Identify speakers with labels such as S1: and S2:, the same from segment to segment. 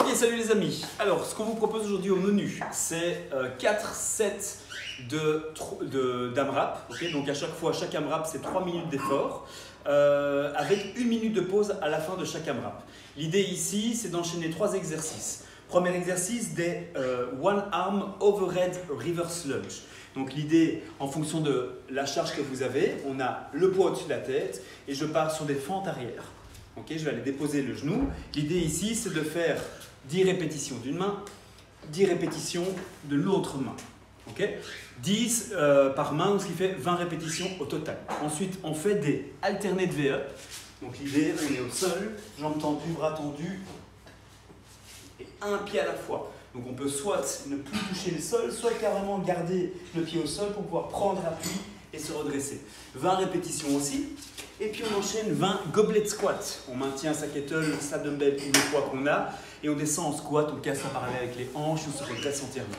S1: Ok, salut les amis. Alors, ce qu'on vous propose aujourd'hui au menu, c'est 4 sets d'AMRAP. Okay, donc à chaque fois, chaque AMRAP, c'est 3 minutes d'effort, avec 1 minute de pause à la fin de chaque AMRAP. L'idée ici, c'est d'enchaîner 3 exercices. Premier exercice, des One Arm Overhead Reverse Lunge. Donc l'idée, en fonction de la charge que vous avez, on a le poids au-dessus de la tête et je pars sur des fentes arrière. Okay, je vais aller déposer le genou. L'idée ici, c'est de faire 10 répétitions d'une main, 10 répétitions de l'autre main. Okay, 10 par main, ce qui fait 20 répétitions au total. Ensuite, on fait des alternate V-up. Donc l'idée, on est au sol, jambes tendues, bras tendus, et un pied à la fois. Donc on peut soit ne plus toucher le sol, soit carrément garder le pied au sol pour pouvoir prendre appui et se redresser. 20 répétitions aussi. Et puis on enchaîne 20 goblet squat. On maintient sa kettle, sa dumbbell ou le poids qu'on a. Et on descend en squat, on casse la parallèle avec les hanches, on se redresse entièrement.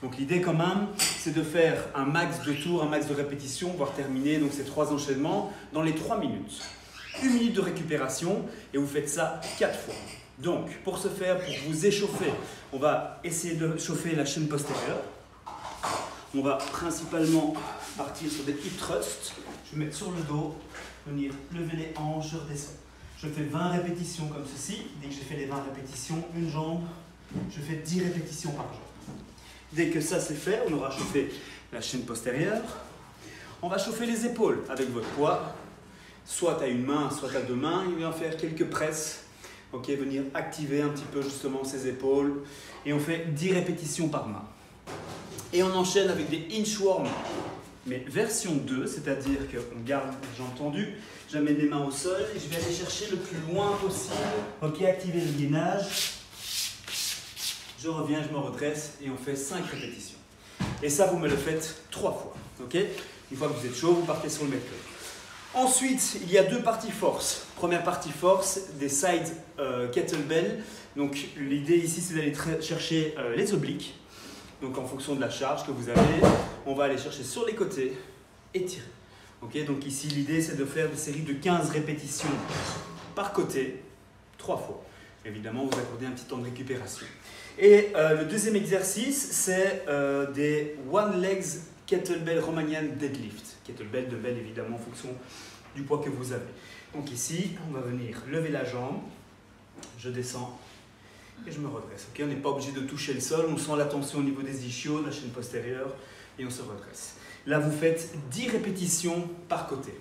S1: Donc l'idée quand même, c'est de faire un max de tours, un max de répétitions, voire terminer donc ces 3 enchaînements dans les 3 minutes. 1 minute de récupération et vous faites ça 4 fois. Donc pour ce faire, pour vous échauffer, on va essayer de chauffer la chaîne postérieure. On va principalement partir sur des hip thrusts. Je vais mettre sur le dos, venir lever les hanches, je redescends. Je fais 20 répétitions comme ceci. Dès que j'ai fait les 20 répétitions, une jambe, je fais 10 répétitions par jambe. Dès que ça c'est fait, on aura chauffé la chaîne postérieure. On va chauffer les épaules avec votre poids, soit à une main, soit à 2 mains. Il va faire quelques presses. Ok, venir activer un petit peu justement ses épaules. Et on fait 10 répétitions par main. Et on enchaîne avec des inchworms, mais version 2, c'est-à-dire qu'on garde les jambes tendues, j'amène les mains au sol et je vais aller chercher le plus loin possible. Ok, activer le gainage. Je reviens, je me redresse et on fait 5 répétitions. Et ça, vous me le faites 3 fois. Ok, une fois que vous êtes chaud, vous partez sur le metteur. Ensuite, il y a 2 parties force. Première partie force, des side kettlebell. Donc l'idée ici, c'est d'aller chercher les obliques. Donc en fonction de la charge que vous avez, on va aller chercher sur les côtés et tirer. Okay, donc ici, l'idée, c'est de faire des séries de 15 répétitions par côté, 3 fois. Évidemment, vous accordez un petit temps de récupération. Et le deuxième exercice, c'est des One Legs Kettlebell Romanian Deadlift. Kettlebell, dumbbell, évidemment, en fonction du poids que vous avez. Donc ici, on va venir lever la jambe, je descends et je me redresse. Okay, on n'est pas obligé de toucher le sol, on sent la tension au niveau des ischios, de la chaîne postérieure et on se redresse. Là, vous faites 10 répétitions par côté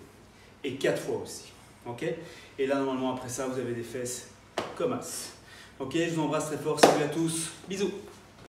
S1: et 4 fois aussi. Okay, et là, normalement, après ça, vous avez des fesses comme as. Ok, je vous embrasse très fort, salut à tous, bisous.